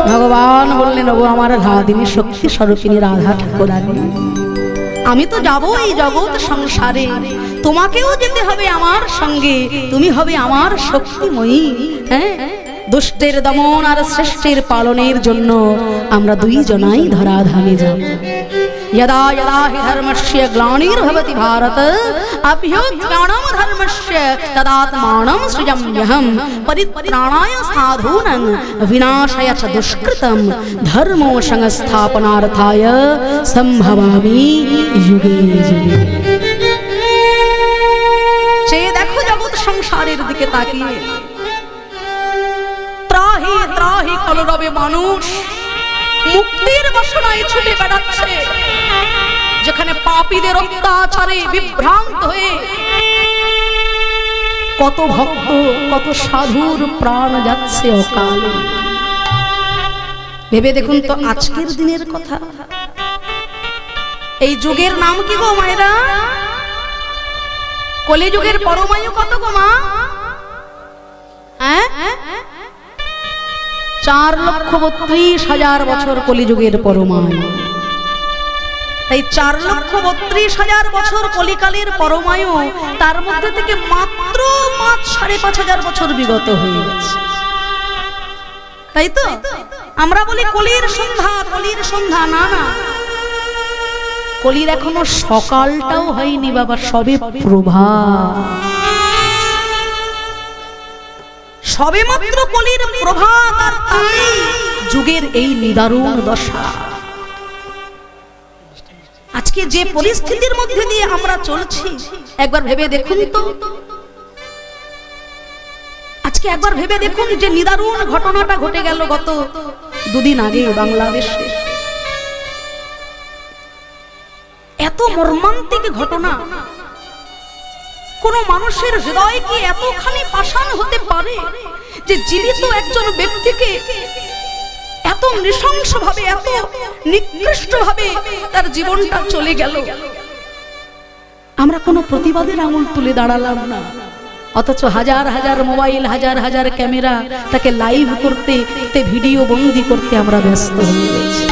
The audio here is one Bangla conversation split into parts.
ভগবান বললেন, ওগো আমার রাধিনী শক্তি স্বরূপিণী রাধা ঠাকুরানী, আমি তো যাবো এই জগৎ সংসারে, তোমাকেও যেতে হবে আমার সঙ্গে, তুমি হবে আমার শক্তিময়ী। হ্যাঁ, দুষ্টের দমন আর শ্রেষ্ঠের পালনের জন্য আমরা দুইজনাই ধরাধামে যাব। यदा यदा हि धर्मस्य ग्लानिर्भवति भारत अभ्युत्थानं धर्मस्य तदात्मानं सृजाम्यहं परित्राणाय साधूनां विनाशाय च दुष्कृतं धर्मो संस्थापनार्थाय संभवामि युगे युगे। চেয়ে দেখো জগৎ সংসারের দিকে তাকিয়ে, ত্রাহি ত্রাহি কলরবে মানুষ মুক্তির বাসনায় ছুটে বেড়াচ্ছে, যেখানে পাপীদের অত্যাচারে বিভ্রান্ত হয়ে কত ভক্ত কত সাধুর প্রাণ যাচ্ছে অকালে। ভেবে দেখুন তো আজকের দিনের কথা। এই যুগের নাম কি গো মায়েরা? কলিযুগের পরমায়ু কত গো মা? 4,32,000 বছর কলিযুগের পরমায়ু। তাই 4,32,000 বছর কলিকালের পরমায়ু, তার মধ্যে থেকে মাত্র 5,500 বছর বিগত হয়ে গেছে। তাই তো আমরা বলি কলির সন্ধ্যা, কলির সন্ধ্যা। না না, কলির এখনো সকালটাও হয়নি বাবা, সবে প্রভাত, সবে মাত্র কলির প্রভাত, আর তাই যুগের এই নিদারুণ দশা। আজকে যে পরিস্থিতির মধ্যে দিয়ে আমরা চলছি একবার ভেবে দেখুন তো। আজকে একবার ভেবে দেখুন যে নিদারুণ ঘটনাটা ঘটে গেল গত দুদিন আগে বাংলাদেশে। এত মর্মান্তিক ঘটনা, কোন মানুষের হৃদয় কি এতখানি পাষাণ হতে পারে যে জীবিত একজন ব্যক্তিকে এত নৃশংসভাবে, এত নিকৃষ্টভাবে তার জীবনটা চলে গেল। আমরা কোনো প্রতিবাদের আঙুল তুলে দাঁড়ালাম না, অথচ হাজার হাজার মোবাইল, হাজার হাজার ক্যামেরা তাকে লাইভ করতে, ভিডিও বন্দি করতে আমরা ব্যস্ত হয়ে গেছি।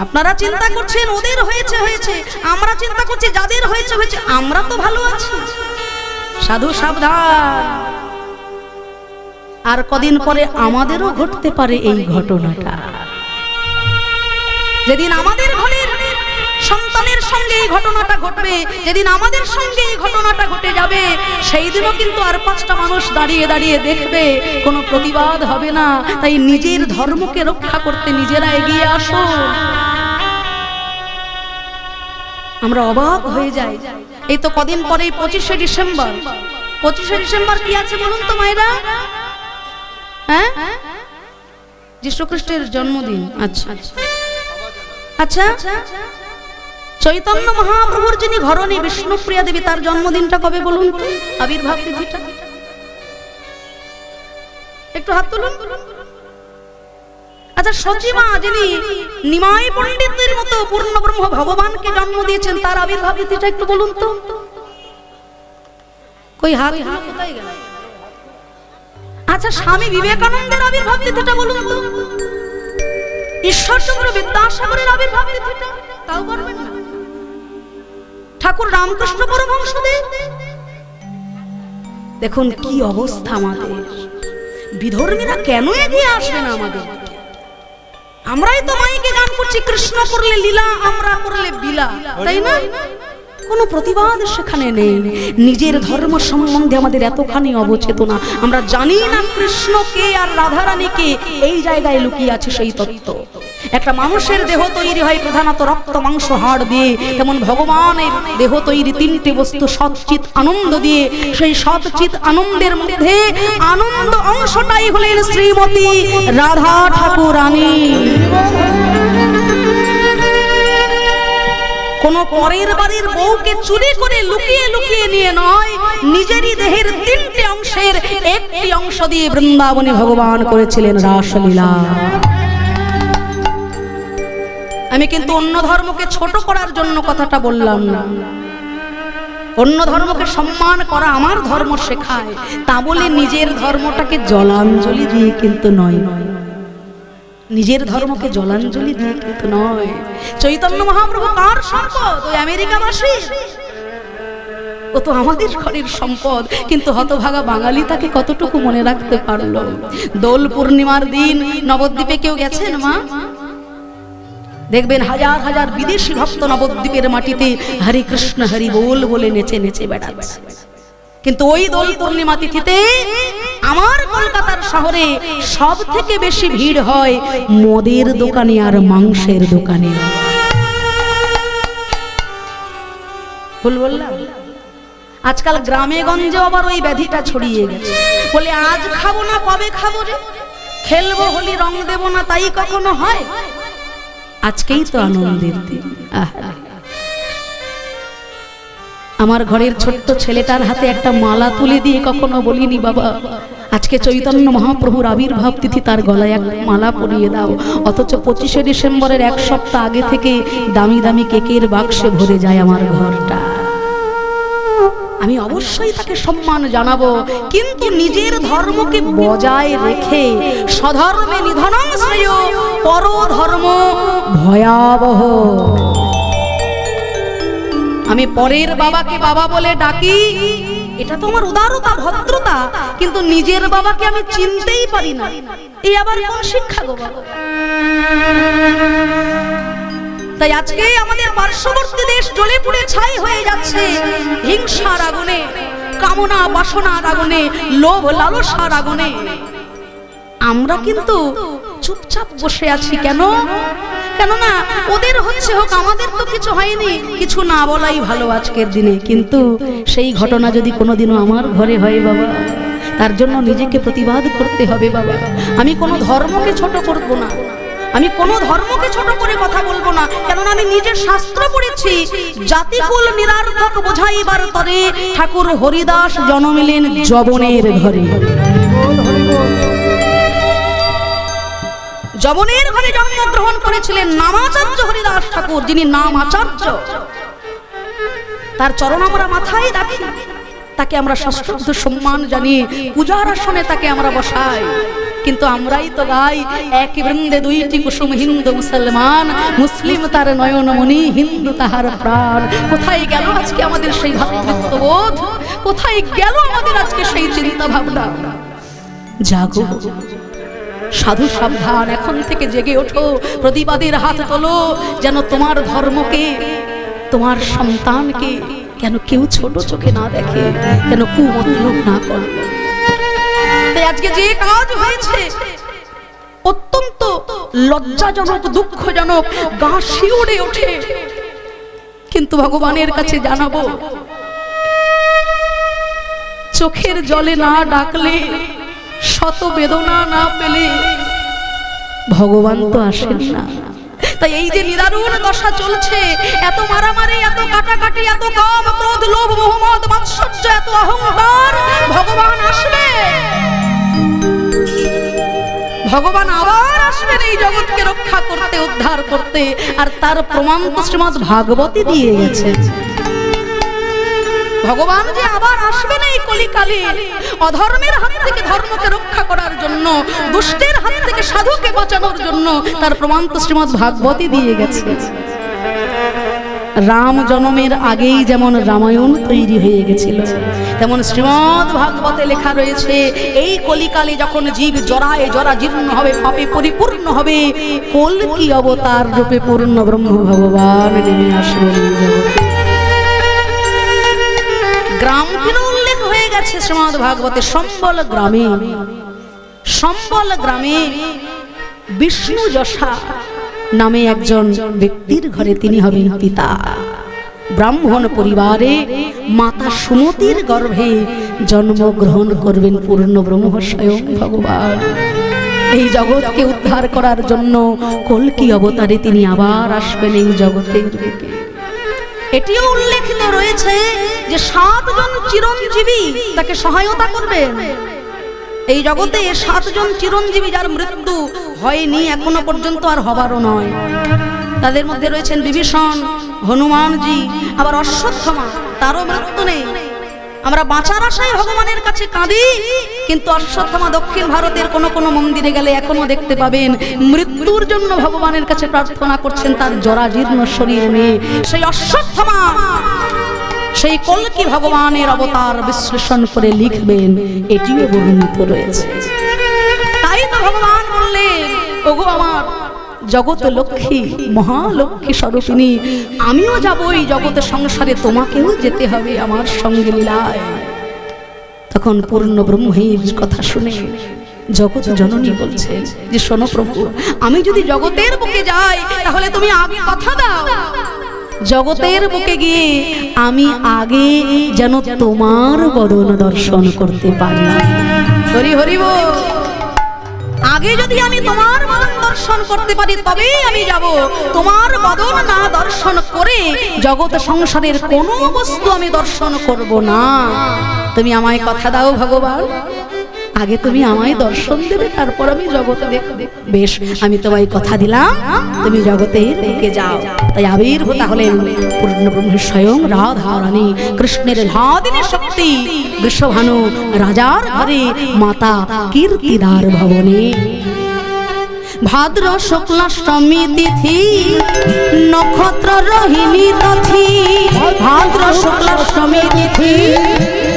আপনারা চিন্তা করছেন ওদের হয়েছে হয়েছে, আমরা চিন্তা করছি যাদের হয়েছে হয়েছে, আমরা তো ভালো আছি। সাধু সাবধান, আর কদিন পরে আমাদেরও ঘটতে পারে এই ঘটনাটা। যেদিন আমাদের ঘরের সন্তানের সঙ্গে এই ঘটনাটা ঘটবে, যেদিন আমাদের সঙ্গে এই ঘটনাটা ঘটে যাবে, সেই দিনও কিন্তু আর 5টা মানুষ দাঁড়িয়ে দাঁড়িয়ে দেখবে, কোনো প্রতিবাদ হবে না। তাই নিজের ধর্মকে রক্ষা করতে নিজেরা এগিয়ে আসো। আমরা অবাক হয়ে যাই। এই তো কদিন পরেই 25শে ডিসেম্বর। 25শে ডিসেম্বর কি আছে বলুন তো মায়েরা? হ্যাঁ, যীশু খ্রিস্টের জন্মদিন। আচ্ছা আচ্ছা, চৈতন্য মহাপ্রভুর যিনি ঘরণী বিষ্ণুপ্রিয়া দেবী, তার জন্মদিনটা কবে বলুন তো? আবির্ভাব তিথিটা একটু হাত তুলুন। আচ্ছা, সচিমা যিনি নিমাই পণ্ডিতের মতো পূর্ণ ব্রহ্ম ভগবানকে জন্ম দিয়েছেন, তার আবির্ভাব তিথিটা একটু বলুন তো। কই হাত কোথায় গেল? আচ্ছা, স্বামী বিবেকানন্দের আবির্ভাব তিথিটা বলুন তো। ঈশ্বরচন্দ্র বিদ্যাসাগরের আবির্ভাব তিথিটা তাও বলবেন না। ঠাকুর রামকৃষ্ণ পরমহংসদেব। দেখুন কি অবস্থা আমাদের। বিধর্মীরা কেন এগিয়ে আসবে না আমাদের? আমরাই তো মাইকে গান করছি, কৃষ্ণ করলে লীলা, আমরা করলে বিলা, তাই না? কোনো প্রতিবাদ সেখানে নেই। নিজের ধর্ম সম্বন্ধে আমাদের এতখানি অবচেতনা, আমরা জানি না কৃষ্ণকে আর রাধারানীকে। এই জায়গায় লুকিয়ে আছে সেই তত্ত্ব। একটা মানুষের দেহ তৈরি হয় প্রধানত রক্ত মাংস হাড় দিয়ে, তেমন ভগবানের দেহ তৈরি 3টে বস্তু, সৎচিত আনন্দ দিয়ে। সেই সৎচিত আনন্দের মধ্যে আনন্দ অংশটাই হলেন শ্রীমতী রাধা ঠাকুরানী। কোন পরের বাড়ির বউকে চুরি করে লুকিয়ে লুকিয়ে নিয়ে নয়, নিজেরই দেহের 3টে অংশের 1টি অংশ দিয়ে বৃন্দাবনে ভগবান করেছিলেন রাসলীলা। আমি কিন্তু অন্য ধর্মকে ছোট করার জন্য কথাটা বললাম না। অন্য ধর্মকে সম্মান করা আমার ধর্ম শেখায়, তা বলে নিজের ধর্মটাকে জলাঞ্জলি দিয়ে কিন্তু নয়, নিজের ধর্মকে জলাঞ্জলি দিয়ে কিন্তু নয়। চৈতন্য মহাপ্রভু কার সম্পদ? ওই আমেরিকাবাসী? ও তো আমাদের ঘরের সম্পদ, কিন্তু হতভাগা বাঙালি তাকে কতটুকু মনে রাখতে পারলো। দোল পূর্ণিমার দিন নবদ্বীপে কেউ গেছেন মা? দেখবেন হাজার হাজার বিদেশি ভক্ত নবদ্বীপের মাটিতে হরে কৃষ্ণ হরি বল বলে নেচে নেচে বেড়াচ্ছে। কিন্তু ওই দোল পূর্ণিমা তিথিতে আমার কলকাতার শহরে সব থেকে বেশি ভিড় হয় মদের দোকানে আর মাংসের দোকানে। ভুল বললাম? আজকাল গ্রামে গঞ্জে আবার ওই ব্যাধিটা ছড়িয়ে গেছে। বলে আজ খাবো না কবে খাবো রে, খেলবো হোলি রং দেব না, তাই কখনো হয়? আজকেই তো আনন্দের দিন। আমার ঘরের ছোট্ট ছেলেটার হাতে একটা মালা তুলে দিয়ে কখনো বলিনি বাবা আজকে চৈতন্য মহাপ্রভুর আবির্ভাব তিথি, তার গলায় একটা মালা পরিয়ে দাও। অথচ 25শে ডিসেম্বরের এক সপ্তাহ আগে থেকে দামি দামি কেকের বাক্সে ভরে যায় আমার ঘরটা। আমি অবশ্যই তাকে সম্মান জানাবো, কিন্তু নিজের ধর্মকে বজায় রেখে স্বধর্মে নিধনং শ্রেয় পরধর্ম ভয়াবহ। আমি পরের বাবাকে বাবা বলে ডাকি, এটা তো আমার উদারতা ভদ্রতা, কিন্তু নিজের বাবাকে আমি চিনতেই পারি না, এই আবার কোন শিক্ষা গো বাবা? তাই আজকে আমাদের পার্শ্ববর্তী দেশ জ্বলে পুড়ে ছাই হয়ে যাচ্ছে হিংসার আগুনে, কামনা বাসনার আগুনে, লোভ লালসার আগুনে। আমরা কিন্তু চুপচাপ বসে আছি। কেন? কেননা ওদের হচ্ছে হোক, আমাদের তো কিছু হয়নি, কিছু না বলাই ভালো আজকের দিনে। কিন্তু সেই ঘটনা যদি কোনোদিনও আমার ঘরে হয় বাবা, তার জন্য নিজেকে প্রতিবাদ করতে হবে বাবা। আমি কোনো ধর্মকে ছোট করব না, আমি কোনো ধর্মকে ছোট করে কথা বলবো না, কেননা আমি নিজে শাস্ত্র পড়েছি। জাতিকুল নিরার্থক বোঝাইবার তরে ঠাকুর হরিদাস জন্মিলেন যবনের ঘরে। যবনের ঘরে জন্মগ্রহণ করেছিলেন নামাচার্য হরিদাস ঠাকুর, যিনি নাম আচার্য। তার চরণ আমরা মাথায় রাখি, তাকে আমরা সশ্রদ্ধ সম্মান জানিয়ে পূজার আসনে তাকে আমরা বসাই। কিন্তু আমরাই তো গাই এক বৃন্দে দুইটি কুসুম, হিন্দু মুসলমান, মুসলিম তার নয়নমণি, হিন্দু তাহার প্রাণ। কোথায় গেল আজকে আমাদের সেই ভাতৃত্ববোধ? কোথায় গেল আমাদের আজকে সেই চিন্তা ভাবনা? জাগো সাধু, সাবধান, এখন থেকে জেগে ওঠো, প্রতিবাদের হাত তোলো, যেন তোমার ধর্মকে, তোমার সন্তানকে কেন কেউ ছোট চোখে না দেখে, কেন কুমতলব না করে। তাই আজকে যে কাজ হয়েছে অত্যন্ত লজ্জাজনক, দুঃখজনক, গা শিউরে ওঠে। কিন্তু ভগবানের কাছে জানাবো, চোখের জলে না ডাকলে, শত বেদনা না পেলে ভগবান তো আসেন না। তাই এই যে নিদারুণ দশা চলছে, এত মারামারি, এত কাটাকাটি, এত কাম ক্রোধ লোভ মোহ মদ মাৎসর্য, এত অহংকার, ভগবান আসবে, ভগবান আবার আসবেন এই জগৎকে রক্ষা করতে, উদ্ধার করতে। আর তার প্রমাণ তো শ্রীমদ্ ভাগবতী দিয়ে গেছে। ভগবান যে আবার আসবেন এই কলিকালে, অধর্মের হাত থেকে ধর্মকে রক্ষা করার জন্য, দুষ্টের হাত থেকে সাধুকে বাঁচানোর জন্য, তার প্রমাণ তো শ্রীমদ্ ভাগবতী দিয়ে গেছে। রাম জন্মের আগেই যেমন রামায়ণ তৈরি হয়ে গেছিল, তেমন শ্রীমদ্ ভাগবতে লেখা রয়েছে এই কলিকালে যখন জীব জরায় জরা জীর্ণ হবে, পাপে পরিপূর্ণ হবে, কল্কি অবতার রূপে পূর্ণ ব্রহ্ম ভগবান নেমে আসবেন জগতে। গ্রামটির উল্লেখ হয়ে গেছে শ্রীমদ্ ভাগবতে। সম্বল গ্রামে, সম্বল গ্রামে বিষ্ণু যশা নামে একজন ব্যক্তির ঘরে তিনি হবেন পিতা। ব্রাহ্মণ পরিবারে মাতা সুমতির গর্ভে জন্মগ্রহণ করবেন পূর্ণ ব্রহ্ম স্বয়ং ভগবান। এই জগৎকে উদ্ধার করার জন্য কল্কি অবতারে তিনি আবার আসবেন এই জগতের বুকে। এটিও উল্লেখিত রয়েছে যে 7 জন চিরঞ্জীবী তাকে সহায়তা করবেন। এই জগতে 7 জন চিরঞ্জীবী যার মৃত্যু হয়নি এখনো পর্যন্ত, আর হবারও নয়। তাদের মধ্যে রয়েছেন বিভীষণ, হনুমানজি, আবার অশ্বত্থামা, তারও মৃত্যু নেই। আমরা বাঁচার আশায় ভগবানের কাছে কাঁদি, কিন্তু অশ্বত্থামা দক্ষিণ ভারতের কোন কোন মন্দিরে গেলে এখনো দেখতে পাবেন মৃত্যুর জন্য ভগবানের কাছে প্রার্থনা করছেন তার জরাজীর্ণ শরীর নিয়ে। সেই অশ্বত্থামা সেই কল্কি ভগবানের অবতার বিশ্লেষণ করে লিখবেন, এটিও বর্ণিত রয়েছে। তাই তো ভগবান বললেন, ওগো আমার জগৎ লক্ষ্মী, মহালক্ষ্মী স্বরূপিণী, আমিও যাব এই জগতের সংসারে, তোমাকেও যেতে হবে আমার সঙ্গে লীলায়। তখন পূর্ণ ব্রহ্মের কথা শুনে জগৎ জননী বলছেন যে, শোনো প্রভু, আমি যদি জগতের বুকে যাই তাহলে তুমি আগে কথা দাও, জগতের বুকে গিয়ে আমি আগে যেন তোমার বদন দর্শন করতে পারি। হরি হরি বল। আগে যদি আমি তোমার বদন দর্শন করতে পারি তবেই আমি যাব। তোমার বদন না দর্শন করে জগৎ সংসারের কোনো বস্তু আমি দর্শন করব না। তুমি আমায় কথা দাও ভগবান, আগে তুমি আমায় দর্শন দেবে, তারপর আমি জগতে দেখব। বেশ, আমি তোমায় কথা দিলাম, তুমি জগতের বুকে যাও। তাই আবির্ভূত হলেন পূর্ণ ব্রহ্মের স্বয়ং রাধা রানী, কৃষ্ণের লাদিনী শক্তি বৃষভানু রাজার ঘরে, মাতা কীর্তিদার ভবনে। ভাদ্র শুক্লাষ্টমী তিথি নক্ষত্র রোহিণী তিথি, ভাদ্র শুক্লাষ্টমী তিথি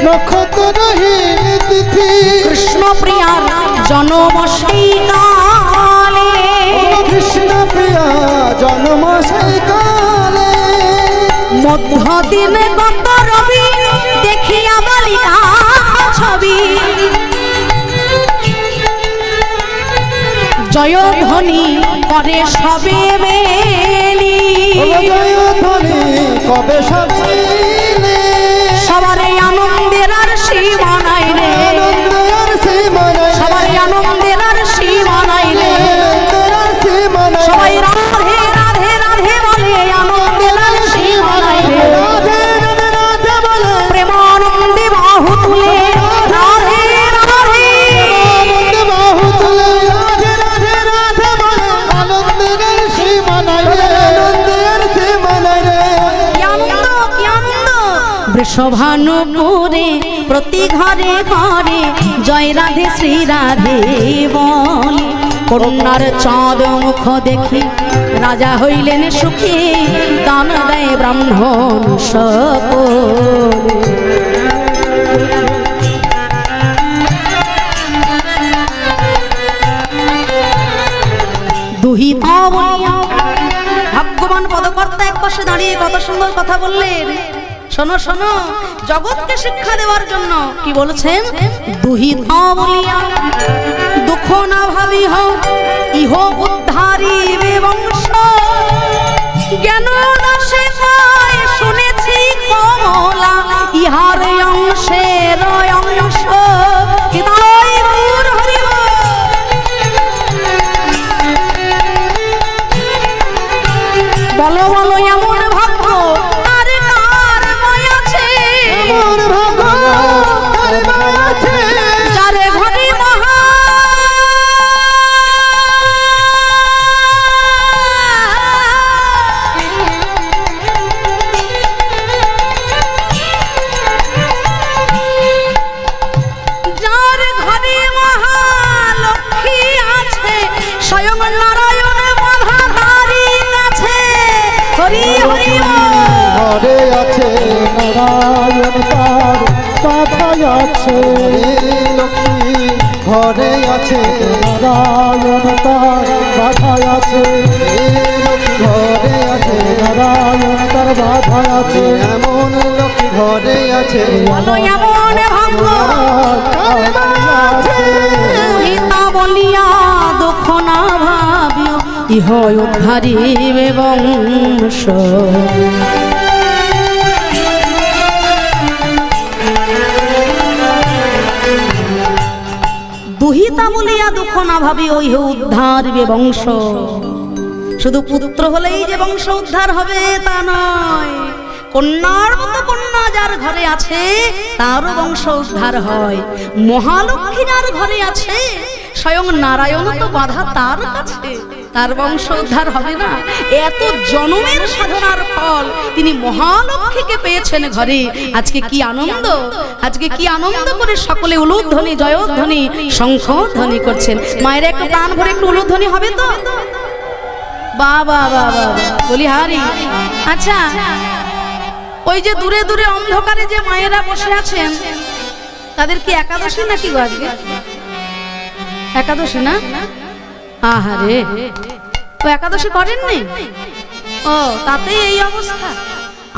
নক্ষত্র রোহিণী তিথি, কৃষ্ণ প্রিয়ার জন্ম সেই কালে, কৃষ্ণ প্রিয়া জন্ম সেই কালে, মধ্য দিনে গত রবি দেখিয়া বালিকা ছবি, জয়ধ্বনি করে সবে বেলি, জয়ধ্বনি কবে সবে সবার আনন্দের আর সীমা নাই রে, সবার আনন্দের আর সীমা নাই রে, সবাই রাধে রাধে রাধে বলে, আনন্দের আর সীমা নাই রে, প্রেমানন্দে বাহু তুলে রাধে রাধে, বাহু তুলে রাধে রাধে রাধে বলে, আনন্দের সীমা নাই রে, আনন্দের সীমা নাই রে। কি আনন্দ, কি আনন্দ। বৃষভানুপুরে প্রতি ঘরে ঘরে জয় রাধে শ্রী রাধে বলে, কন্যার চাঁদ মুখ দেখি রাজা হইলেন সুখী, দান দেয় ব্রাহ্মণ সকলে। দুহিতা বলিয়া ভাগ্যবান পদকর্তা এক পাশে দাঁড়িয়ে কত সুন্দর কথা বললেন। শোনো শোনো, জগৎকে শিক্ষা দেওয়ার জন্য কি বলেছেন, দুহিতা বলিয়া দুঃখ না ভাবিহ, ইহ উদ্ধারিবে বংশ, জ্ঞান দাসে কয় শুনেছি কমলা, ইহার অংশের অংশ। হৃদয় গৌর হরি বল। বলো বলো এমন ভাগ্য আর কার বয় আছে, এমন ভাগ্য কার বয় আছে, যারে ঘরে মহা যার ঘরে মহালক্ষ্মী আছে, স্বয়ং নারায়ণ বাধাধারী আছে। হরি হরি বল। ঘরে আছে নারায়ণ তার বাধায় আছে, লক্ষ্মী ঘরে আছে নারায়ণ তার বাধায় আছে, ঘরে আছে নারায়ণ তার বাধায় আছে, এমন লক্ষ্মী ঘরে আছে, বলো এমন ভাগ্য কার বয় আছে। দুহিতা বলিয়া দুঃখ না ভাবিও, ইহ উদ্ধারিবে বংশ। দুহিতা বলিয়া দুঃখ না ভাবিও, ইহ উদ্ধারিবে বংশ। শুধু পুত্র হলেই যে বংশ উদ্ধার হবে তা নয়, কন্যার মতো কন্যা যার ঘরে আছে তারও বংশ উদ্ধার হয়। মহালক্ষ্মী যার ঘরে আছে স্বয়ং নারায়ণ তো বাধা তার কাছে, তার বংশ উদ্ধার হবে না? এত জনমের সাধনার ফল তিনি মহালক্ষ্মীকে পেয়েছেন ঘরে। আজকে কি আনন্দ, আজকে কি আনন্দ করে সকলে উলুধ্বনি জয়ধ্বনি শঙ্খধ্বনি করছেন। মায়ের একটু প্রাণ ভরে একটু উলুধ্বনি হবে তো? বাবা বাবা বলি হারি। আচ্ছা, ওই যে দূরে দূরে অন্ধকারে যে মায়েরা বসে আছেন, তাদের কি একাদশী নাকি গো আজকে? একাদশী না? আহারে, ও একাদশী করেননি? ও, তাতেই এই অবস্থা।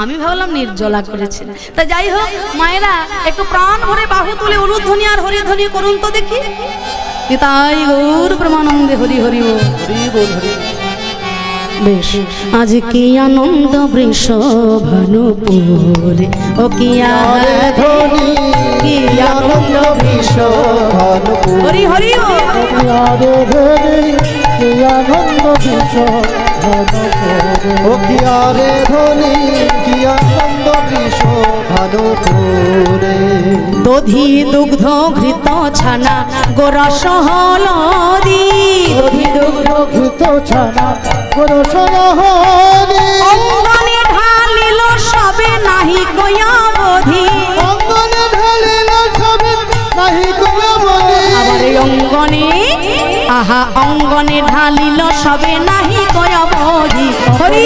আমি ভাবলাম নির্জলা করেছেন। তা যাই হোক, মায়েরা একটু প্রাণ ভরে বাহু তুলে উলুধ্বনি আর হরিধ্বনি করুন তো দেখি। তাই গৌর প্রেমানন্দে হরি হরি বল, হরি বল, হরি। বেশ, আজ কি আনন্দ বৃষভানুপুরে, ও কি ধ্বনি, কি আনন্দ বৃষভানুপুরে, হরি হরি বল, কি আনন্দ ও কি আরে ধ্বনি, কি আনন্দ বৃষভানুপুরে। দধি দুগ্ধ ঘৃত ছানা গোরস হলদি, দধি দুগ্ধ ঘৃত ছানা গোরস হলদি, অঙ্গনে ঢালিল সবে নাহি কয়াবধি, অঙ্গনে ঢালিল সবে নাহি কয়াবধি। আবার অঙ্গনে, আহা অঙ্গনে ঢালিল সবে নাহি কয়াবধি, হরি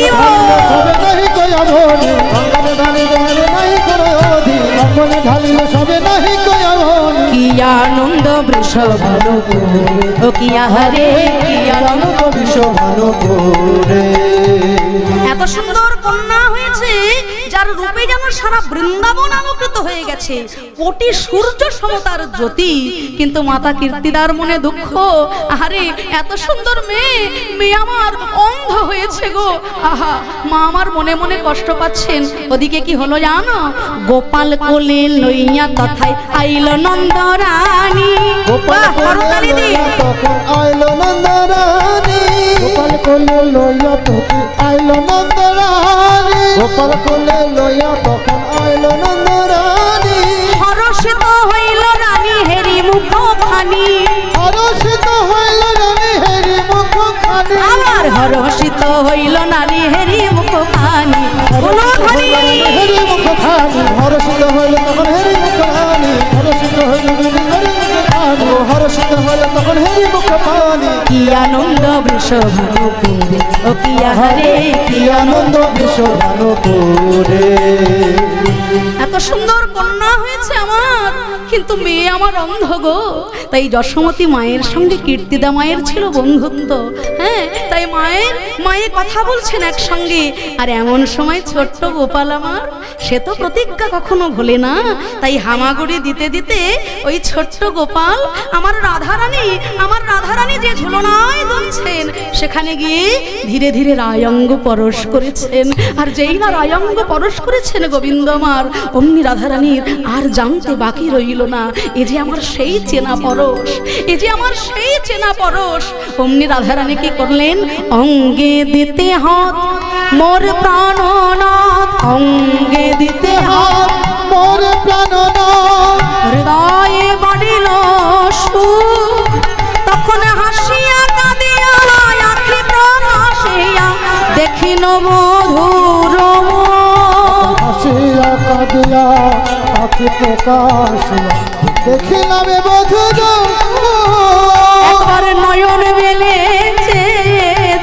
সবে নাহি কয়াবধি, অঙ্গনে ঢালিল নাহি কয়াবধি, অঙ্গনে ঢালিল সবে নাহি কয়াবধি। কি আনন্দ বৃষভানুপুরে, ও কি আহারে, কি আনন্দ বৃষভানুপুরে। এত সুন্দর কন্যা হয়েছে যার রূপে যেন সারা বৃন্দাবন আলোকিত হয়ে গেছে, কোটি সূর্য সমতার জ্যোতি। কিন্তু মাতা কীর্তিদার মনে দুঃখ, আরে এত সুন্দর মেয়ে, মেয়ে আমার অন্ধ হয়েছে গো। আহা, মা আমার মনে মনে কষ্ট পাচ্ছেন। ওদিকে কি হলো জানো? গোপাল কোলে লইয়া তথায় আইল নন্দরানী, গোপাল কোলে লইয়া তখন আইল নন্দরানী, গোপাল কোলে লইয়া তখন আইল নন্দরানী, গোপাল কোলে লইয়া তখন আইল নন্দরানী। হরষিত হইল রানী হেরি মুখখানি, হরষিত হইল রানী হেরি মুখখানি, আবার হরষিত হইল নারী হেরি মুখখানি, হেরি মুখখানি, হরষিত হইল তখন হেরি মুখখানি, হরষিত হইল হেরি মুখখানি, হরষিত হইল তখন হেরি মুখখানি। কি আনন্দ বৃষভানুপুরে, ও কি আহারে, কি আনন্দ বৃষভানুপুরে। এত সুন্দর কন্যা হয়েছে আমার, কিন্তু মেয়ে আমার অন্ধ গো। তাই যশোমতী মায়ের সঙ্গে কীর্তিদা মায়ের ছিল বন্ধুত্ব। হ্যাঁ, তাই মায়ের কথা বলছেন একসঙ্গে। আর এমন সময় ছোট্ট গোপাল আমার, সে তো প্রতিজ্ঞা কখনো ভোলে না। তাই হামাগুড়ি দিতে দিতে ওই ছোট্ট গোপাল আমার রাধারানী যে ঝুলনায় দুলছেন, সেখানে গিয়ে ধীরে ধীরে রায়ঙ্গ পরশ করেছেন। আর যেই না রায়ঙ্গ পরশ করেছেন গোবিন্দ আমার, অমনি রাধারানীর আর জানতে বাকি রইল না, এ যে আমার সেই চেনা পরশ, এ যে আমার সেই চেনা পরশ। অমনি রাধারানী কি করলেন? অঙ্গে দিতে হাত মোর প্রাণনাথ, অঙ্গে দিতে হাত মোর প্রাণনাথ, হৃদয়ে বাড়িল সুখ, তখন হাসিয়া কাঁদিয়া আখি প্রকাশিয়া দেখিল মধুর মুখ, হাসিয়া কাঁদিয়া আখি প্রকাশিয়া দেখিলাম মধুর মুখ। একবার নয়ন মেলে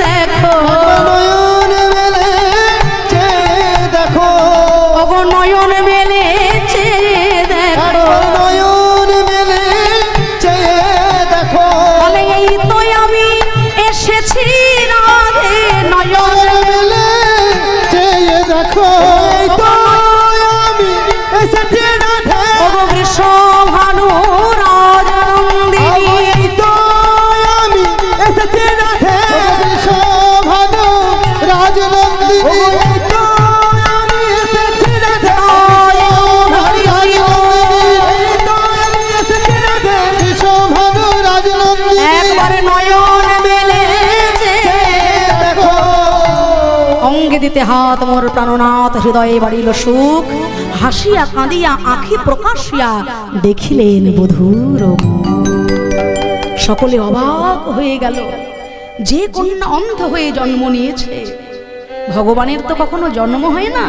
দেখো, নয়ন মেলে দেখো, অব নয়ন মেলে দেখো, নয়ন মেলে দেখো। বলে এই তো আমি এসেছি রাধে, নয়ন মেলে দেখো, এই তো আমি এসেছি রাধে। অব বৃষভানু রাজনন্দিনী, এই তো আমি এসেছি রাধে। বৃষভানু রাজনন্দিনী, এই তো আমি এসেছি রাধে। হরি হরি এই তো আমি এসেছি রাধে। বৃষভানু রাজনন্দিনী, একবার নয়ন মেলে দেখো। অঙ্গে দিতে হাত মোর প্রাণনাথ, হৃদয়ে বাড়িল সুখ, হাসিয়া কাঁদিয়া আখি প্রকাশিয়া দেখিলেন বধূর মুখ। সকলে অবাক হয়ে গেল। যে কন্যা অন্ধ হয়ে জন্ম নিয়েছে, ভগবানের তো কখনো জন্ম হয় না,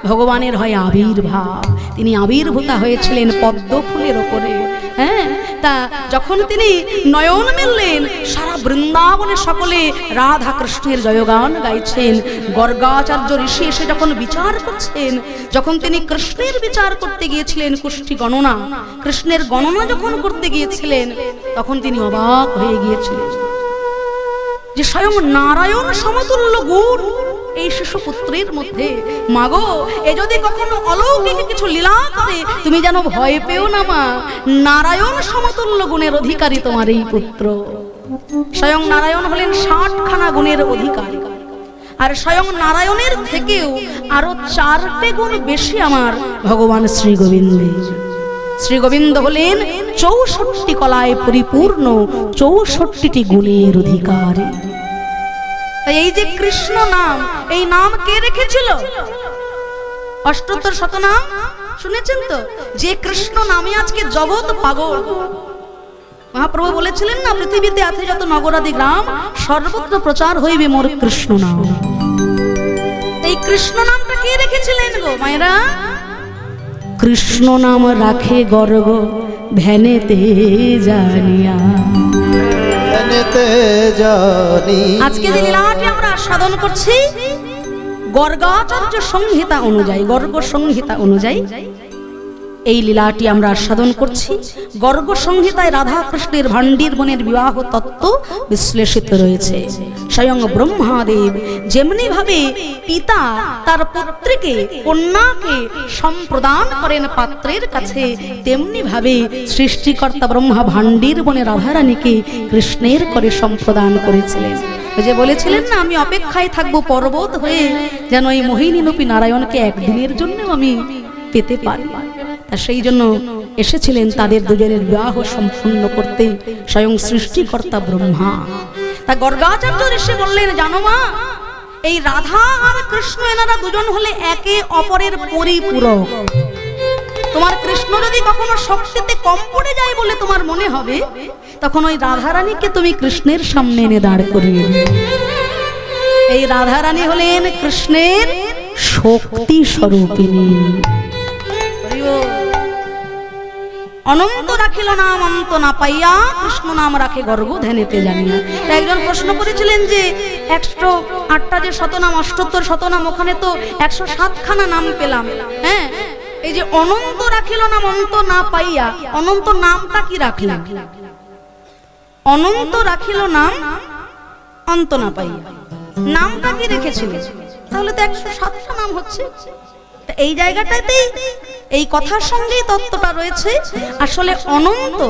ভগবানের হয় আবির্ভাব। তিনি আবির্ভূতা হয়েছিলেন পদ্ম ফুলের ওপরে। হ্যাঁ, তা যখন তিনি নয়ন মেললেন, সারা বৃন্দাবনে সকলে রাধা কৃষ্ণের জয়গান গাইছেন। গর্গাচার্য ঋষি এসে যখন বিচার করছেন, যখন তিনি কৃষ্ণের বিচার করতে গিয়েছিলেন, কুষ্টি গণনা, কৃষ্ণের গণনা যখন করতে গিয়েছিলেন, তখন তিনি অবাক হয়ে গিয়েছিলেন যে স্বয়ং নারায়ণ সমতুল্য গুণ এই শিশুপুত্রের মধ্যে। মাগো, এ যদি কখনো অলৌকিক কিছু লীলা করে, তুমি যেন ভয় পেও না মা, নারায়ণ সমতুল্য গুণের অধিকারী তোমার এই পুত্র। স্বয়ং নারায়ণ হলেন 60খানা গুণের অধিকারী, আর স্বয়ং নারায়ণের থেকেও আরো 4টে গুণ বেশি আমার ভগবান শ্রী গোবিন্দের। শ্রী গোবিন্দ হলেন 64 কলায় পরিপূর্ণ, 64টি গুণের অধিকারী। এই যে কৃষ্ণ নাম, এই নাম কে রেখেছিল? অষ্টোত্তর শতনাম শুনেছেন তো? যে কৃষ্ণ নামে আজকে জগৎ পাগল। মহাপ্রভু বলেছিলেন না, পৃথিবীতে আছে যত নগরাদি গ্রাম, সর্বত্র প্রচার হইবে মোর কৃষ্ণ নাম। এই কৃষ্ণ নামটা কে রেখেছিলেন গো মায়েরা? কৃষ্ণ নাম রাখে গর্গ ভ্যানেতে জানিয়া। আজকে যে লীলাটি আমরা সাধন করছি, গর্গাচার্য সংহিতা অনুযায়ী, গর্গ সংহিতা অনুযায়ী এই লীলাটি আমরা সাধন করছি। গর্গ সংহিতায় রাধা কৃষ্ণের ভান্ডির বনের বিবাহ তত্ত্ব বিশ্লেষিত রয়েছে। স্বয়ং ব্রহ্মাদেব যেমনি ভাবে পিতা তার পুত্রকে, কন্যাকে সম্প্রদান করেন পাত্রের কাছে, তেমনি ভাবে সৃষ্টিকর্তা ব্রহ্মা ভান্ডির বনে রাধারানীকে কৃষ্ণের করে সম্প্রদান করেছিলেন। যে বলেছিলেন না, আমি অপেক্ষায় থাকবো পর্বত হয়ে, যেন এই মোহিনীরূপী নারায়ণকে একদিনের জন্য আমি পেতে পারি। তা সেই জন্য এসেছিলেন তাদের দুজনের বিবাহ সম্পূর্ণ করতে স্বয়ং সৃষ্টিকর্তা ব্রহ্মা। তা গর্গাচার্য ঋষি বললেন, জানো মা, এই রাধা আর কৃষ্ণ এনারা দুজন হলে একে অপরের পরিপূরক। তোমার কৃষ্ণ যদি কখনো শক্তিতে কম পড়ে যায় বলে তোমার মনে হবে, তখন ওই রাধারানীকে তুমি কৃষ্ণের সামনে এনে দাঁড় করিয়ে দিও। এই রাধারানী হলেন কৃষ্ণের শক্তি স্বরূপিণী। অনন্ত রাখিল নাম অন্ত না পাইয়া, কৃষ্ণ নাম রাখে গর্গ ধ্যানেতে জানিয়া। একজন প্রশ্ন করেছিলেন যে 108টা যে শতনাম, অষ্টোত্তর শতনাম, ওখানে তো 107খানা নাম পেলাম। হ্যাঁ, এই যে অনন্ত রাখিল নাম অন্ত না পাইয়া, অনন্ত নামটা কি রাখলেন? অনন্ত রাখিল নাম অন্ত না পাইয়া, নামটা কি রেখেছিলেন? তাহলে তো 107টা নাম হচ্ছে। এই জায়গাটাতেই এই কথার সঙ্গেই তত্ত্বটা রয়েছে। আসলে অনন্ত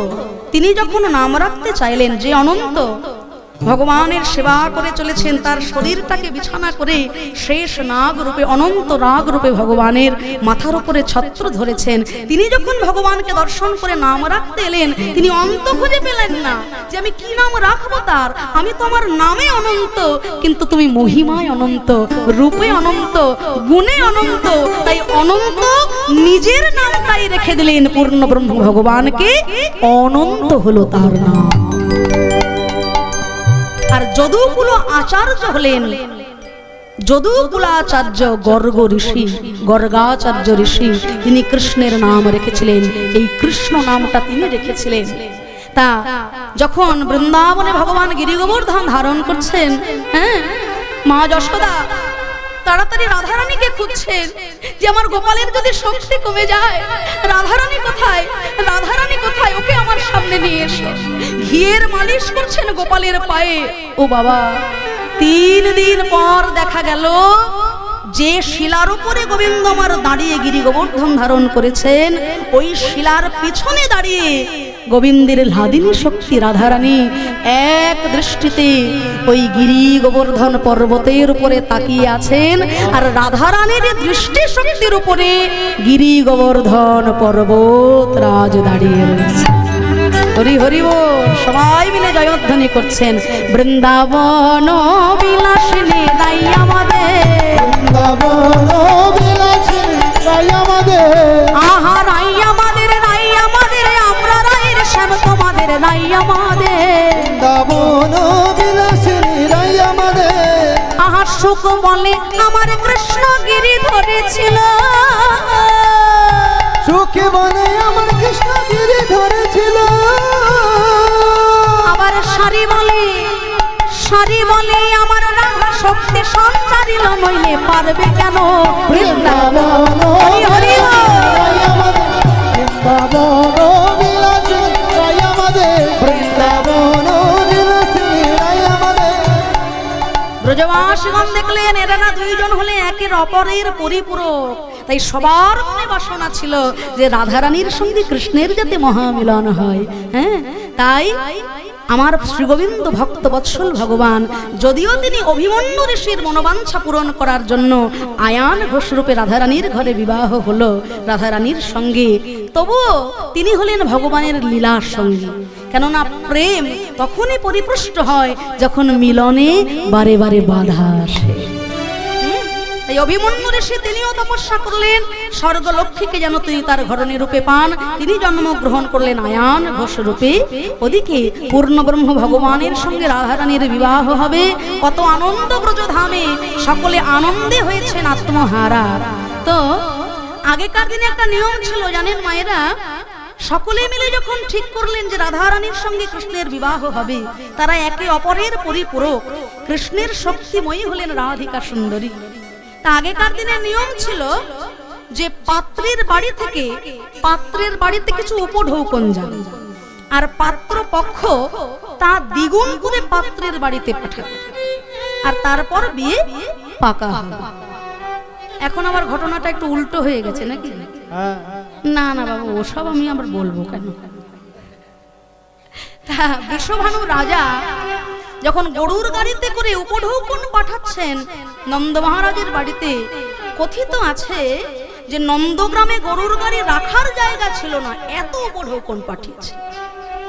তিনি যখন নাম রাখতে চাইলেন, যে অনন্ত ভগবানের সেবা করে চলেছেন, তার শরীরটাকে বিছানা করে শেষ নাগ রূপে, অনন্ত নাগ রূপে ভগবানের মাথার উপরে ছত্র ধরেছেন। তিনি যখন ভগবানকে দর্শন করে নাম রাখতে এলেন, তিনি অন্ত খুঁজে পেলেন না যে আমি কি নাম রাখবো তার। আমি তো আমার নামে অনন্ত, কিন্তু তুমি মহিমায় অনন্ত, রূপে অনন্ত, গুণে অনন্ত। তাই অনন্ত নিজের নামটাই রেখে দিলেন পূর্ণ ব্রহ্ম ভগবানকে, অনন্ত হলো তার নাম। আর যদুকুল আচার্য হলেন, যদুকুলাচার্য গর্গ ঋষি, গর্গাচার্য ঋষি, তিনি কৃষ্ণের নাম রেখেছিলেন। এই কৃষ্ণ নামটা তিনি রেখেছিলেন। তা যখন বৃন্দাবনে ভগবান গিরিগোবর্ধন ধারণ করছেন, হ্যাঁ, মা যশোদা তাড়াতাড়ি রাধারানীকে খুঁজছেন যে আমার গোপালের যদি শক্তি কমে যায়, রাধারানী কোথায়, রাধারানী কোথায়, ওকে আমার সামনে নিয়ে এসো। ঘিয়ের মালিশ করছেন গোপালের পায়ে। ও বাবা, 3 দিন পর দেখা গেল যে শিলার উপরে গোবিন্দ আমার দাঁড়িয়ে গিরি গোবর্ধন ধারণ করেছেন, ওই শিলার পিছনে দাঁড়িয়ে গোবিন্দের লাদিনী শক্তি রাধারানী এক দৃষ্টিতে ওই গিরি গোবর্ধন পর্বতের উপরে তাকিয়ে আছেন, আর রাধারানীর দৃষ্টি শক্তির উপরে গিরি গোবর্ধন পর্বত রাজ দাঁড়িয়ে রয়েছে। হরি হরি বল, সবাই মিলে জয়ধ্বনি করছেন। বৃন্দাবন বিলাসিনী রাই আমাদের, বৃন্দাবন বিলাসিনী রাই আমাদের, আহা রাই আমাদের, রাই আমাদের, আমরা রায়ের শ্যাম তোমাদের রাই আমাদের। বৃন্দাবন বিলাসিনী রাই আমাদের আহা সুখ বলে আমার কৃষ্ণ গিরি ধরেছিল, সুখে বনে আমার কৃষ্ণ গিরি ধরেছিল। আবার সারি বলে আমার রাধা শক্তি সঞ্চারিল, নইলে পারবে কেন বৃন্দাবন হরি হরি রাই আমাদের বৃন্দাবন বিলাসিনী রাই আমাদের বৃন্দাবন বিলাসিনী রাই আমাদের। ব্রজবাসীগণ দেখলেন এরা না দুইজন হলে একের অপরের পরিপূরক, তাই সবার মনে বাসনা ছিল যে রাধারানীর সঙ্গে কৃষ্ণের যাতে মহামিলন হয়। হ্যাঁ, তাই আমার শ্রীগোবিন্দ ভক্ত বৎসল ভগবান যদিও তিনি অভিমন্যু ঋষির মনোবাঞ্ছা পূরণ করার জন্য আয়ান ঘোষরূপে রাধারানীর ঘরে বিবাহ হলো রাধারানীর সঙ্গে, তবুও তিনি হলেন ভগবানের লীলার সঙ্গী। কেননা প্রেম তখনই পরিপুষ্ট হয় যখন মিলনে বারে বারে বাধা আসে। এই অভিমন্যু ঋষি তিনিও তপস্যা করলেন স্বর্গলক্ষ্মীকে যেন তিনি তার ঘরণী রূপে পান, তিনি জন্মগ্রহণ করলেন আয়ান ঘোষ রূপে। ওদিকে পূর্ণ ব্রহ্ম ভগবানের সঙ্গে রাধারানীর বিবাহ হবে, কত আনন্দ ব্রজধামে, সকলে আনন্দে হয়েছেন আত্মহারা। তো আগেকার দিনে একটা নিয়ম ছিল জানেন মায়েরা, সকলে মিলে যখন ঠিক করলেন যে রাধারানীর সঙ্গে কৃষ্ণের বিবাহ হবে, তারা একে অপরের পরিপূরক। কৃষ্ণের শক্তিময়ী হলেন রাধিকা সুন্দরী। তা আগেকার দিনের নিয়ম ছিল যে পাত্রের বাড়িতে কিছু উপঢৌকন যাবে, আর পাত্র পক্ষ তা দ্বিগুণ করে পাত্রের বাড়িতে পাঠাবে, আর তারপর বিয়ে পাকা হবে। এখন আবার ঘটনাটা একটু উল্টো হয়ে গেছে নাকি? না না বাবু, ওসব আমি আবার বলবো কেন। বৃষভানু রাজা যখন গরুর গাড়িতে করে উপঢৌকন পাঠাচ্ছেন নন্দ মহারাজের বাড়িতে, কথিত আছে যে নন্দগ্রামে গরুর গাড়ি রাখার জায়গা ছিল না, এত উপঢৌকন পাঠিয়েছে।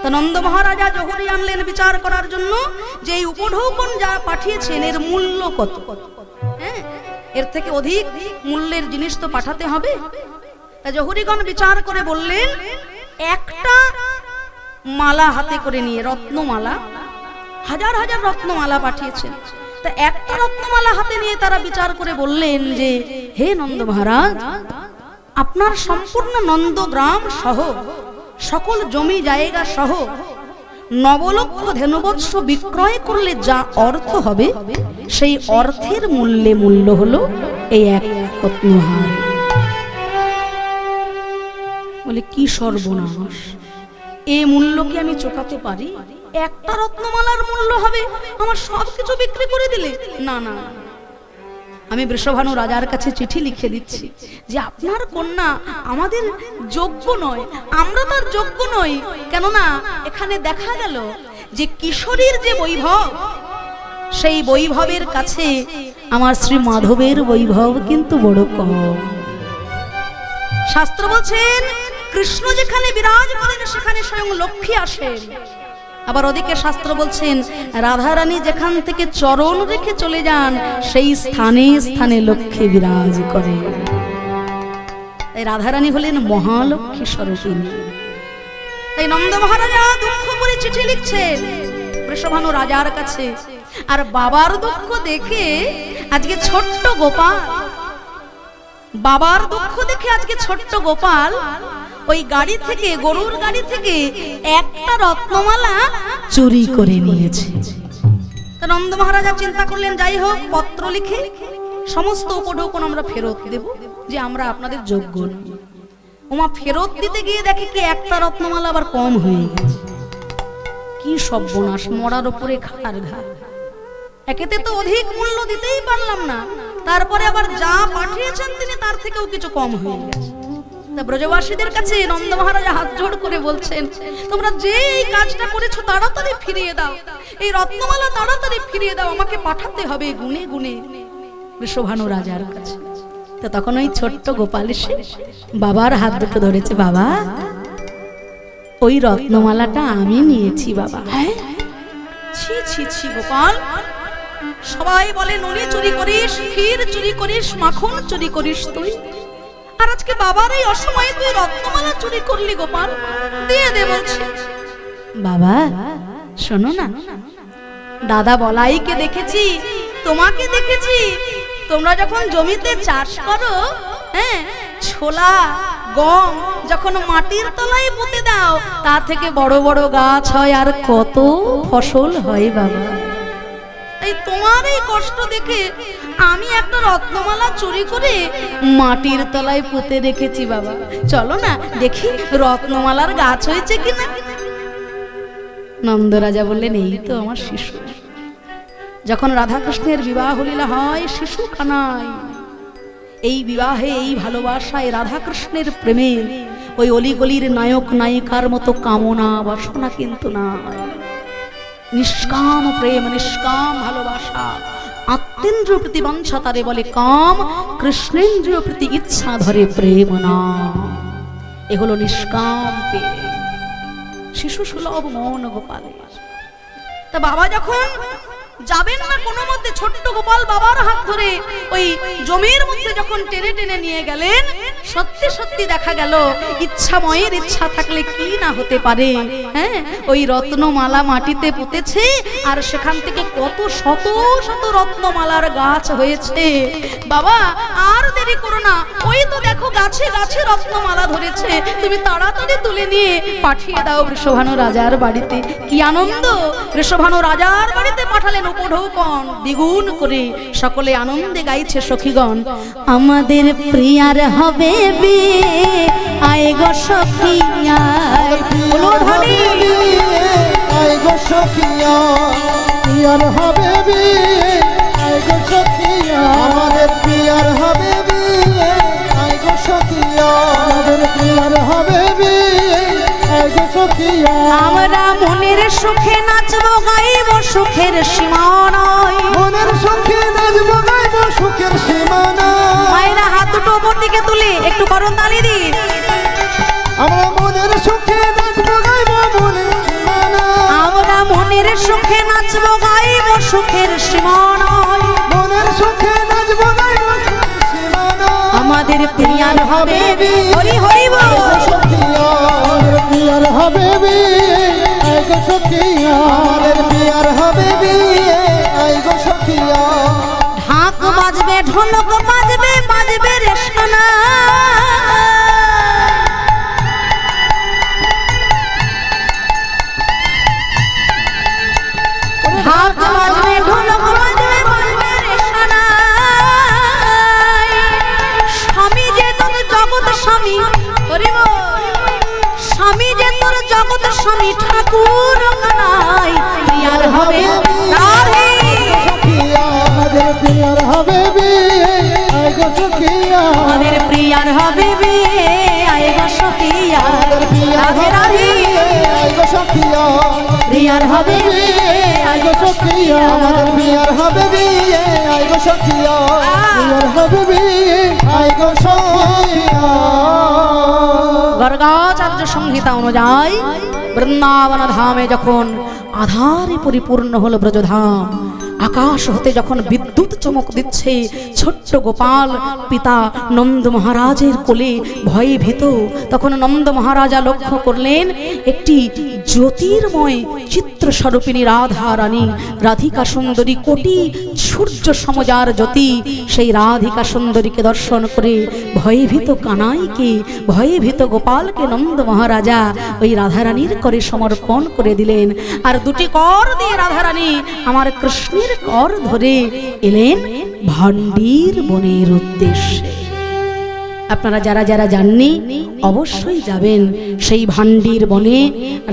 তো নন্দ মহারাজা জহুরি আনলেন বিচার করার জন্য যে এই উপঢৌকন যা পাঠিয়েছেন এর মূল্য কত। হ্যাঁ, এর থেকে অধিক মূল্যের জিনিস তো পাঠাতে হবে। তা জহুরিগণ বিচার করে বললেন একটা মালা হাতে করে নিয়ে, রত্নমালা, হাজার হাজার রত্নমালা পাঠিয়েছেন। তা একটা রত্নমালা হাতে নিয়ে তারা বিচার করে বললেন যে হে নন্দ মহারাজ, আপনার সম্পূর্ণ নন্দগ্রাম সহ সকল জমি জায়গা সহ 9 লক্ষ ধেনুবৎস বিক্রয় করলে যা অর্থ হবে সেই অর্থের মূল্য হলো এই এক রত্নহার। বলে কি সর্বনাশ, এই মূল্য কি আমি চোকাতে পারি? একটা রত্নমালার মূল্য হবে আমার সবকিছু বিক্রি করে দিলে? না না, আমি বৃষভানু রাজার কাছে চিঠি লিখে দিচ্ছি যে আপনার কন্যা আমাদের যোগ্য নয়, আমরা তার যোগ্য নই। কেননা এখানে দেখা গেল যে কিশোরীর যে বৈভব, সেই বৈভবের কাছে আমার শ্রী মাধবের বৈভব কিন্তু বড় কম। শাস্ত্র বলছেন কৃষ্ণ যেখানে বিরাজ করেন সেখানে স্বয়ং লক্ষ্মী আসেন। আবার ওদিকে শাস্ত্র বলছেন রাধারানী যেখান থেকে চরণ রেখে চলে যান সেই স্থানে স্থানে লক্ষ্মী বিরাজ করে। তাই রাধারানী হলেন মহালক্ষ্মী স্বরূপিণী। তাই নন্দ মহারাজা দুঃখ করে চিঠি লিখছেন বৃষভানু রাজার কাছে, আর বাবার দুঃখ দেখে আজকে ছোট্ট গোপাল, বাবার দুঃখ দেখে আজকে ছোট্ট গোপাল ওই গাড়ি থেকে, গরুর গাড়ি থেকে একটা রত্নমালা চুরি করে নিয়েছে। তো নন্দ মহারাজা চিন্তা করলেন যাই হোক পত্র লিখে সমস্ত উপঢৌকন আমরা ফেরত দেব, যে আমরা আপনাদের যোগ্য নই। ওমা ফেরত দিতে গিয়ে দেখে কি একটা রত্নমালা আবার কম হয়ে গেছে। কি সর্বনাশ, মরার উপরে খাড়ার ঘা। একেতে তো অধিক মূল্য দিতেই পারলাম না, তারপরে আবার যা পাঠিয়েছেন তিনি তার থেকেও কিছু কম হয়ে গেছে। ব্রজবাসীদের কাছে নন্দ মহারাজা হাত জোড় করে বলছেন তোমরা যে এই কাজটা করেছো তাড়াতাড়ি ফিরিয়ে দাও, এই রত্নমালা তাড়াতাড়ি ফিরিয়ে দাও, আমাকে পাঠাতে হবে গুনে গুনে বৃষভানু রাজার কাছে। তো তখন ওই ছোট্ট গোপাল এসে বাবার হাত দুটো ধরেছে, বাবা ওই রত্নমালাটা আমি নিয়েছি বাবা। হ্যাঁ, ছি ছি ছি গোপাল, সবাই বলে নুনি চুরি করিস, ক্ষীর চুরি করিস, মাখন চুরি করিস তুই, আর আজকে বাবার এই অসময়ে তুই রত্নমালা চুরি করলি গোপাল, দিয়ে দে বলছি। বাবা শোনো না, দাদা বলাইকে দেখেছি, তোমাকে দেখেছি, তোমরা যখন জমিতে চাষ করো, হ্যাঁ, ছোলা গম যখন মাটির তলায় পুঁতে দাও, তা থেকে বড় বড় গাছ হয় আর কত ফসল হয় বাবা। এই তোমার এই কষ্ট দেখে আমি একটা রত্নমালা চুরি করে মাটির তলায় পুঁতে রেখেছি বাবা। চলো না দেখি রত্নমালার গাছ হয়েছে কিনা। নন্দরাজা বললেন, এই তো আমার শিশু। যখন রাধাকৃষ্ণের বিবাহ লীলা হয় শিশু কানাই, এই বিবাহে এই ভালোবাসায় রাধাকৃষ্ণের প্রেমে ওই অলিগলির নায়ক নায়িকার মতো কামনা বাসনা কিন্তু নয়, নিষ্কাম প্রেম, নিষ্কাম ভালোবাসা। আত্মেন্দ্রিয় প্রতি বাঞ্ছা তারে বলে কাম, কৃষ্ণেন্দ্রিয় প্রতি ইচ্ছা ধরে প্রেম না। এ হলো নিষ্কাম প্রেম, শিশু সুলভ মন গোপালের। তা বাবা যখন যাবেন না কোনো মধ্যে, ছোট্ট গোপাল বাবার হাত ধরে ওই জমির মধ্যে যখন টেনে টেনে নিয়ে গেলেন, সত্যি সত্যি দেখা গেল ইচ্ছাময়ের ইচ্ছা থাকলে কি না হতে পারে। হ্যাঁ, ওই রত্নমালা মাটিতে পুঁতেছে আর সেখান থেকে কত শত শত রত্নমালার গাছ হয়েছে। বাবা আর দেরি করো না, ওই তো দেখো গাছে গাছে রত্নমালা ধরেছে, তুমি তাড়াতাড়ি তুলে নিয়ে পাঠিয়ে দাও বৃষভানু রাজার বাড়িতে। কি আনন্দ! বৃষভানু রাজার বাড়িতে পাঠালেন উপঢৌকন দ্বিগুণ করে, সকলে আনন্দে গাইছে সখীগণ। আমাদের প্রিয়ার হবে বিয়ে, আয় গো সখী আয়, বলো ধ্বনি, আয় গো সখিয়া, প্রিয়ার হবে বিয়ে, আয় গো সখিয়া, আমাদের প্রিয়ার হবে বিয়ে, আয় গো সখিয়া, আমাদের প্রিয়ার হবে বিয়ে, আয় গো সখিয়া। আমরা মনের সুখে নাচবো গাইব, সুখের সীমা নয়, মনের সুখে নাচবো গাইব, সুখের সীমা নাই। মায়েরা হাত দুটো উপর দিকে তুলে একটু করণ তালি দিন। আমরা মনের সুখে নাচবো গাইব, মনের সীমা নাই। আমরা মনের সুখে নাচবো গাইব, সুখের সীমা নয়, মনের সুখে নাচবো গাইব, সুখের সীমা নাই। আমাদের প্রিয়ার হবে বিয়ে, হরি হরি বল। সখিয়া, আমাদের প্রিয়ার হবে বিয়ে, আয় গো সখিয়া, আমাদের প্রিয়ার হবে বিয়ে, আয় গো সখিয়া। ঢাক বাজবে, ঢোলক বাজবে, বাজবে রে সোনা, ঢাক বাজবে, ঢোলক বাজবে, বাজবে রে সোনা। স্বামী যে তোর জগৎ স্বামী, হরি বল। স্বামী যে তোর জগৎ স্বামী, ঠাকুর কানাই প্রিয়ার হবে রাধে। সখিয়া, আমাদের প্রিয়ার হবে বিয়ে, আয় গো সখিয়া, আমাদের প্রিয়ার হবে বিয়ে, আয় গো সখিয়া, আমাদের প্রিয়ার রাধে হবে রাধে। বিয়ে, আয় গো সখিয়া, প্রিয়ার হবে বিয়ে, আয় গো সখিয়া, আমাদের প্রিয়ার হবে বিয়ে, আয় গো সখিয়া, প্রিয়ার হবে বিয়ে, আয় গো সখিয়া। গর্গাচার্য সংহিতা অনুযায়ী বৃন্দাবন ধামে যখন আধারে পরিপূর্ণ হলো ব্রজধাম, আকাশ হতে যখন বিদ্যুৎ চমক দিচ্ছে, ছোট্ট গোপাল পিতা নন্দ মহারাজের কোলে ভয়ে ভীত, তখন নন্দ মহারাজা লক্ষ্য করলেন একটি জ্যোতির্ময় চিত্রস্বরূপিণী রাধা রানী, রাধিকা সুন্দরী, কোটি সূর্য সমজার জ্যোতি, সেই রাধিকা সুন্দরীকে দর্শন করে ভয়ে ভীত কানাইকে, ভয়ে ভীত গোপালকে নন্দ মহারাজা ওই রাধারানীর করে সমর্পণ করে দিলেন। আর দুটি কর দিয়ে রাধারানী আমার কৃষ্ণের কর ধরে এলেন ভান্ডির বনের উদ্দেশ্যে। আপনারা যারা যারা যাননি অবশ্যই যাবেন। সেই ভান্ডির বনে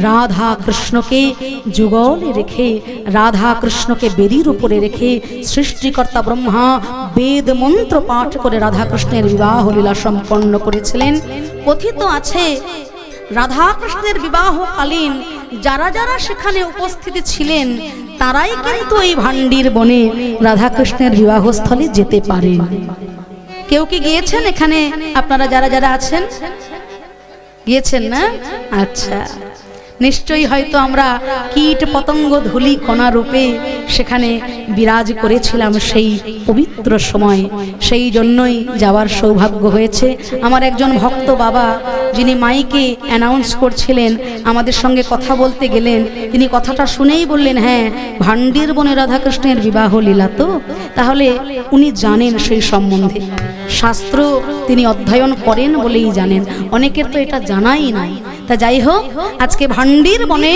রাধা কৃষ্ণকে যুগলে রেখে, রাধা কৃষ্ণকে বেদির উপরে রেখে সৃষ্টিকর্তা ব্রহ্মা বেদ মন্ত্র পাঠ করে রাধা কৃষ্ণের বিবাহ লীলা সম্পন্ন করেছিলেন। কথিত আছে রাধা কৃষ্ণের বিবাহকালীন যারা যারা সেখানে উপস্থিত ছিলেন তারাই কিন্তু এই ভান্ডির বনে রাধা কৃষ্ণের বিবাহস্থলে যেতে পারেন। কেউ কি গিয়েছেন এখানে? আপনারা যারা যারা আছেন গিয়েছেন না? আচ্ছা, নিশ্চয়ই হয়তো আমরা কীট পতঙ্গ ধূলি কণা রূপে সেখানে বিরাজ করেছিলাম সেই পবিত্র সময়। সেই জন্যই যাওয়ার সৌভাগ্য হয়েছে। আমার একজন ভক্ত বাবা যিনি মাইকে অ্যানাউন্স করছিলেন, আমাদের সঙ্গে কথা বলতে গেলেন, তিনি কথাটা শুনেই বললেন, হ্যাঁ, ভান্ডির বনে রাধাকৃষ্ণের বিবাহ লীলা তো, তাহলে উনি জানেন সেই সম্বন্ধে, শাস্ত্র তিনি অধ্যয়ন করেন বলেই জানেন, অনেকের তো এটা জানাই নাই। তা যাই হোক, আজকে ভান্ডির বনে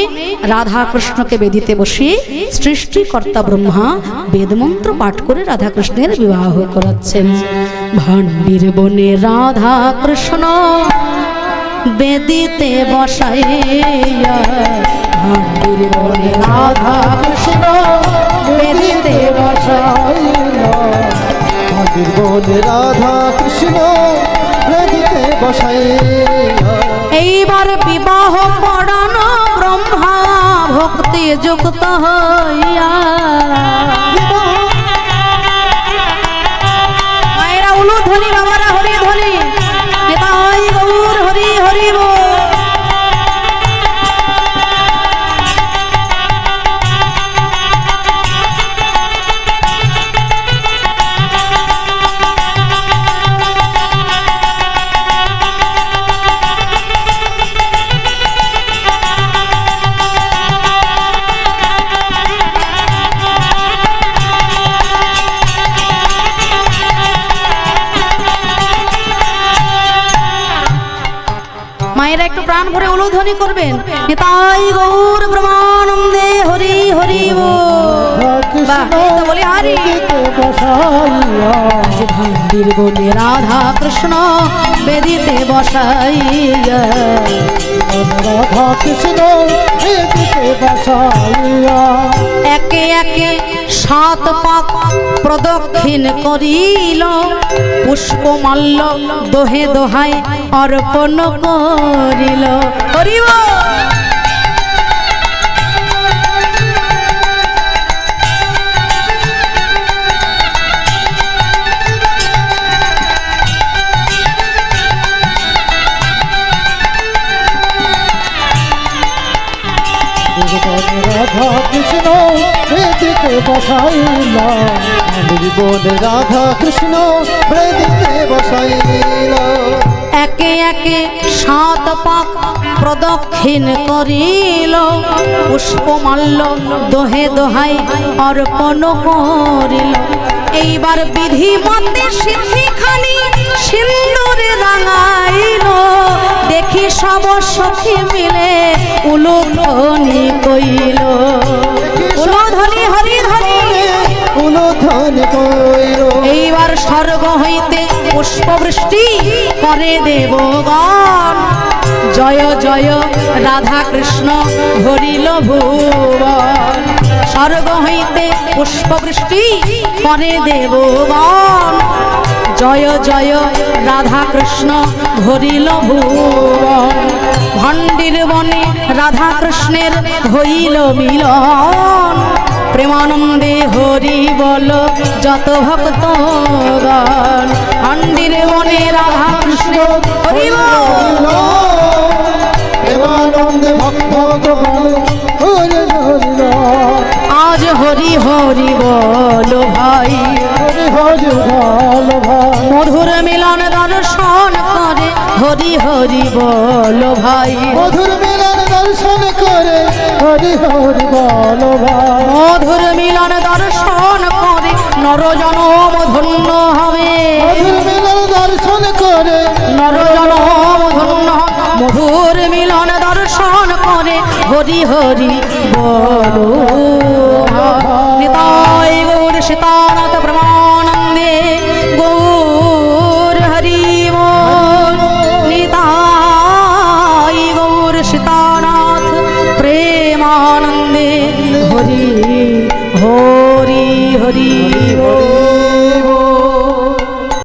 রাধা কৃষ্ণকে বেদিতে বসিয়ে সৃষ্টিকর্তা ব্রহ্মা বেদমন্ত্র পাঠ করে রাধা কৃষ্ণের বিবাহ করাচ্ছেন। ভান্ডির বনে রাধা কৃষ্ণ বেদিতে বসাইয়া, ভান্ডির বনে রাধা কৃষ্ণ বেদিতে বসাইয়া, ভান্ডির বনে রাধা কৃষ্ণ বেদিতে বসাইয়া। এইবার বিবাহ পড়ানো ব্রহ্মা ভক্তি যুক্ত হইয়া, মায়েরা উলুধ্বনি, বাবারা হরি ধ্বনি, নিতাই গৌর হরি হরি বল। মায়েরা একটু প্রাণ ভরে উলুধ্বনি করবেন, নিতাই গৌর ব্রহ্মানন্দে হরি হরি বল। বাহ, এই তো বলি হরি। আজ ভান্ডির বনে রাধা কৃষ্ণ বেদিতে বসাইয়া, রাধা কৃষ্ণ বেদিতে বসাইয়া, একে একে 7 পাক প্রদক্ষিণ করিল, পুষ্পমাল্য দোহে দোহাই অর্পণ করিল। হরি বল। রাধা কৃষ্ণ বেদিতে বসাইলা, ভান্ডির বনে রাধা কৃষ্ণ বেদিতে বসাইলা, একে একে 7 পাক প্রদক্ষিণ করিল, পুষ্পমাল্য দোহে দোহাই অর্পণ করিল। এইবার বিধি মতে সিদ্ধিখানি সিন্দুরে রাঙাইল, দেখি সব সখী মিলে উলুধ্বনি কইল। উলুধ্বনি হরি ধ্বনি, উলুধ্বনি কইল। এইবার স্বর্গ হইতে পুষ্পবৃষ্টি করে দেবগণ, জয় জয় রাধা কৃষ্ণ ভরিল ভুবন। স্বর্গ হইতে পুষ্পবৃষ্টি করে দেবগণ, জয় জয় রাধা কৃষ্ণ ভরিল ভুবন। ভান্ডির বনে রাধা কৃষ্ণের হইল মিলন, প্রেমানন্দে হরি বল যত ভক্তগণ। ভান্ডির বনে রাধা কৃষ্ণ হরি বল, প্রেমানন্দে ভক্তগণ হরি হরি বল। আজ হরি হরি বল ভাই, হরি হরি বল ভাই, মধুর মিলন দর্শন করে হরি হরি বল ভাই। মধুর মিলন দর্শন করে হরি হরি বল ভাই, মধুর মিলন দর্শন করে নরজনম ধন্য হবে, মধুর মিলন দর্শন করে নরজনম ধন্য। মধুর মিলন দর্শন করে হরি হরি বল। নিতাই